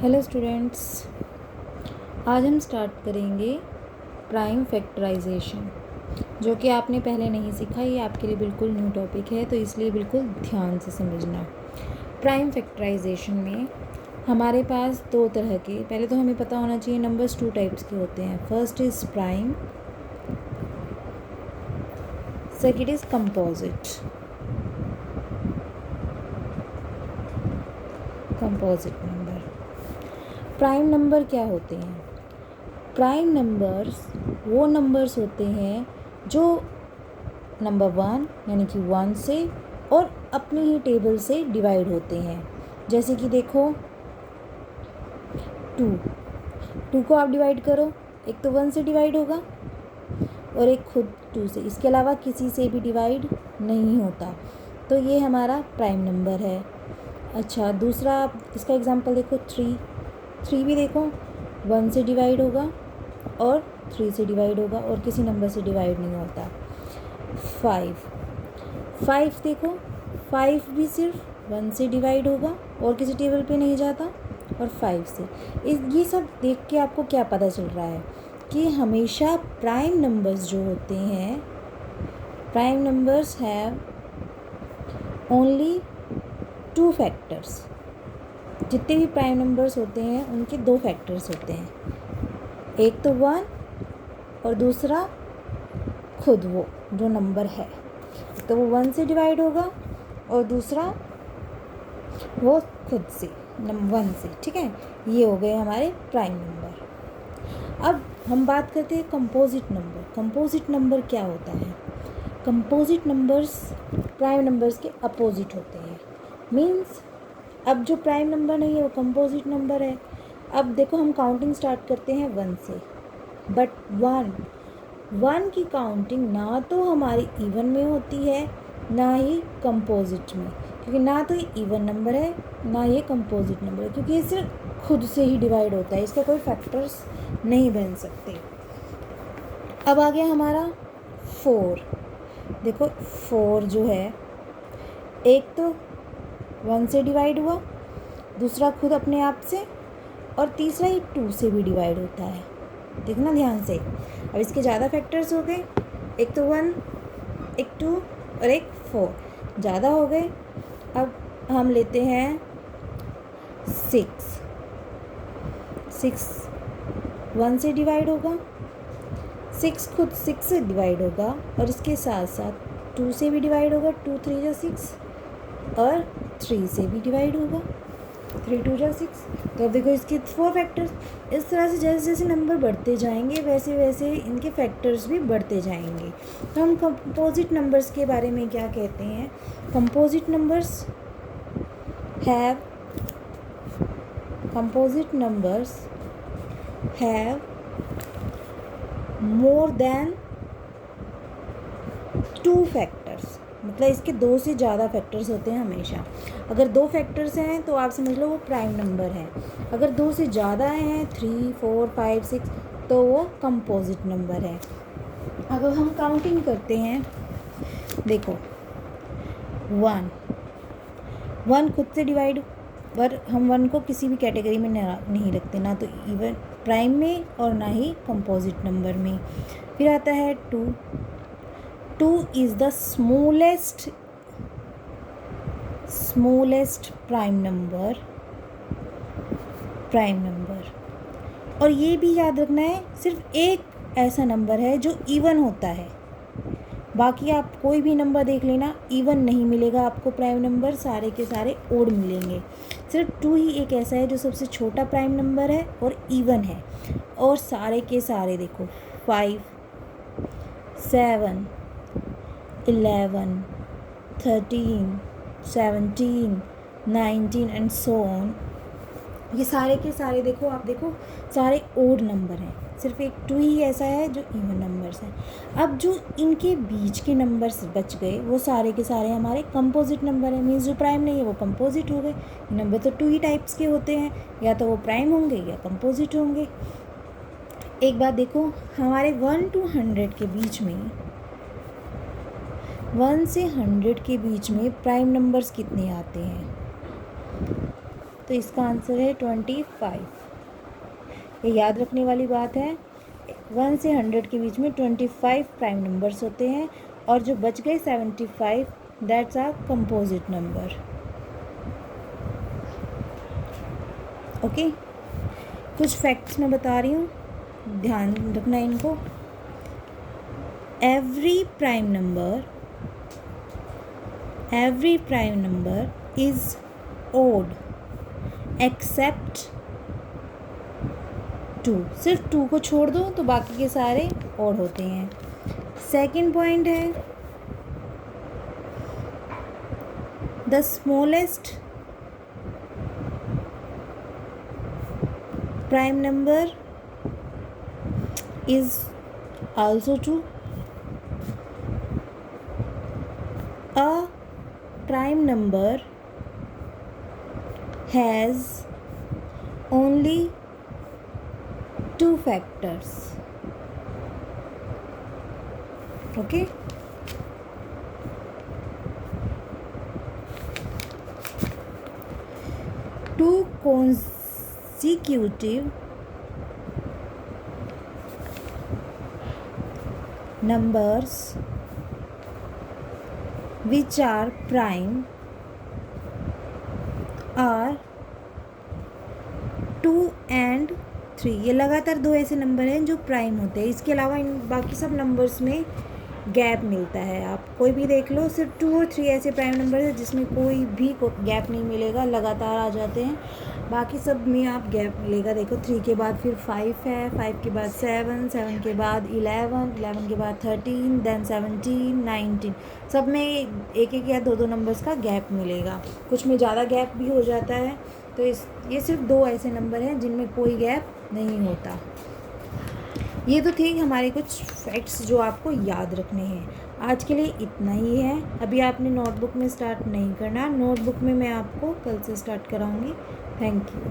Hello students, आज हम start करेंगे प्राइम फैक्टराइजेशन, जो कि आपने पहले नहीं सीखा। ये आपके लिए बिल्कुल न्यू टॉपिक है, तो इसलिए बिल्कुल ध्यान से समझना। प्राइम फैक्टराइजेशन में हमारे पास दो तरह के, पहले तो हमें पता होना चाहिए नंबर्स टू टाइप्स के होते हैं। First is prime, second is composite. Composite number. Prime number क्या होते हैं? प्राइम नंबर्स वो नंबर्स होते हैं जो नंबर 1 यानी कि 1 से और अपनी ही टेबल से डिवाइड होते हैं। जैसे कि देखो 2 को आप डिवाइड करो, एक तो 1 से डिवाइड होगा और एक खुद 2 से, इसके अलावा किसी से भी डिवाइड नहीं होता, तो ये हमारा प्राइम नंबर है। अच्छा, दूसरा आप इसका एग्जांपल देखो 3 भी देखो 1 से डिवाइड होगा और 3 से डिवाइड होगा और किसी नंबर से डिवाइड नहीं होता। 5 देखो, 5 भी सिर्फ 1 से डिवाइड होगा और किसी टेबल पे नहीं जाता, और 5 से। ये सब देख के आपको क्या पता चल रहा है कि हमेशा प्राइम नंबर्स जो होते हैं, prime numbers have only 2 factors. जितने भी प्राइम नंबर्स होते हैं उनके 2 फैक्टर्स होते हैं, एक तो 1 और दूसरा खुद वो जो नंबर है, तो वो 1 से डिवाइड होगा और दूसरा वो खुद से 1 से। ठीक है, ये हो गए हमारे प्राइम नंबर। अब हम बात करते हैं कंपोजिट नंबर। कंपोजिट नंबर क्या होता है? कंपोजिट नंबर्स प्राइम नंबर्स के अपोजिट होते हैं। मीन्स अब जो प्राइम नंबर नहीं है वो कंपोजिट नंबर है। अब देखो हम काउंटिंग स्टार्ट करते हैं 1 से, बट 1 की काउंटिंग ना तो हमारी इवन में होती है ना ही कंपोजिट में, क्योंकि ना तो ये इवन नंबर है ना ये कंपोजिट नंबर है, क्योंकि ये सिर्फ खुद से ही डिवाइड होता है, इसका कोई फैक्टर्स नहीं बन सकते। अब आ गया हमारा 4। देखो 4 जो है, एक तो 1 से डिवाइड हुआ, दूसरा खुद अपने आप से, और तीसरा ही 2 से भी डिवाइड होता है। देखना ध्यान से। अब इसके ज़्यादा फैक्टर्स हो गए, एक तो 1, एक 2 और एक 4, ज़्यादा हो गए। अब हम लेते हैं 6 1 से डिवाइड होगा, 6 खुद 6 से डिवाइड होगा और इसके साथ साथ 2 से भी डिवाइड होगा, 2 3 जा 6, और 3 से भी डिवाइड होगा, 3 2 जा 6। तो अब देखो इसके 4 फैक्टर्स। इस तरह से जैसे जैसे नंबर बढ़ते जाएंगे वैसे वैसे इनके फैक्टर्स भी बढ़ते जाएंगे। तो हम कंपोजिट नंबर्स के बारे में क्या कहते हैं? Composite numbers have more than 2 factors. मतलब इसके 2 से ज़्यादा फैक्टर्स होते हैं हमेशा। अगर 2 फैक्टर्स हैं तो आप समझ लो वो प्राइम नंबर है। अगर 2 से ज़्यादा हैं 3 4 5 6 तो वो कंपोजिट नंबर है। अगर हम काउंटिंग करते हैं, देखो 1 खुद से डिवाइड, पर हम 1 को किसी भी कैटेगरी में नहीं रखते, ना तो इवन प्राइम में और ना ही कंपोजिट नंबर में। फिर आता है 2 is the smallest prime number। और ये भी याद रखना है, सिर्फ एक ऐसा नंबर है जो इवन होता है। बाकी आप कोई भी नंबर देख लेना, इवन नहीं मिलेगा आपको प्राइम नंबर, सारे के सारे ओड मिलेंगे। सिर्फ 2 ही एक ऐसा है जो सबसे छोटा प्राइम नंबर है और इवन है, और सारे के सारे देखो 5 7 11 13 17 19 एंड सो ऑन। ये सारे के सारे देखो, आप देखो सारे ओड नंबर हैं, सिर्फ एक 2 ही ऐसा है जो इवन नंबर्स हैं। अब जो इनके बीच के नंबर्स बच गए वो सारे के सारे हमारे कंपोजिट नंबर हैं। मीन्स जो प्राइम नहीं है वो कंपोजिट हो गए। नंबर तो 2 ही टाइप्स के होते हैं, या तो वो प्राइम होंगे या कंपोजिट होंगे। एक बात देखो, हमारे 1 to 100 के बीच में, 1 से 100 के बीच में प्राइम नंबर्स कितने आते हैं? तो इसका आंसर है 25। ये याद रखने वाली बात है। 1 से 100 के बीच में 25 प्राइम नंबर्स होते हैं और जो बच गए 75 that's are composite number. Okay, कुछ फैक्ट्स मैं बता रही हूँ, ध्यान रखना इनको। Every prime number is odd except 2। सिर्फ 2 को छोड़ दो तो बाकी के सारे ओड होते हैं। सेकंड पॉइंट है the smallest prime number is also true. A prime number has only 2 factors. Okay. Two consecutive numbers which are prime are 2 and 3। ये लगातार 2 ऐसे नंबर हैं जो प्राइम होते हैं। इसके अलावा इन बाकी सब नंबर्स में गैप मिलता है। आप कोई भी देख लो, सिर्फ 2 और 3 ऐसे प्राइम नंबर है जिसमें कोई भी गैप नहीं मिलेगा, लगातार आ जाते हैं। बाकी सब में आप गैप मिलेगा। देखो 3 के बाद फिर 5 है, 5 के बाद 7, 7 के बाद 11, 11 के बाद 13, देन 17, 19। सब में एक एक या 2 नंबर्स का गैप मिलेगा। कुछ में ज़्यादा गैप भी हो जाता है। तो ये सिर्फ 2 ऐसे नंबर हैं जिनमें कोई गैप नहीं होता। ये तो थे हमारे कुछ फैक्ट्स जो आपको याद रखने हैं। आज के लिए इतना ही है। अभी आपने नोटबुक में स्टार्ट नहीं करना, नोटबुक में मैं आपको कल से स्टार्ट कराऊंगी। Thank you.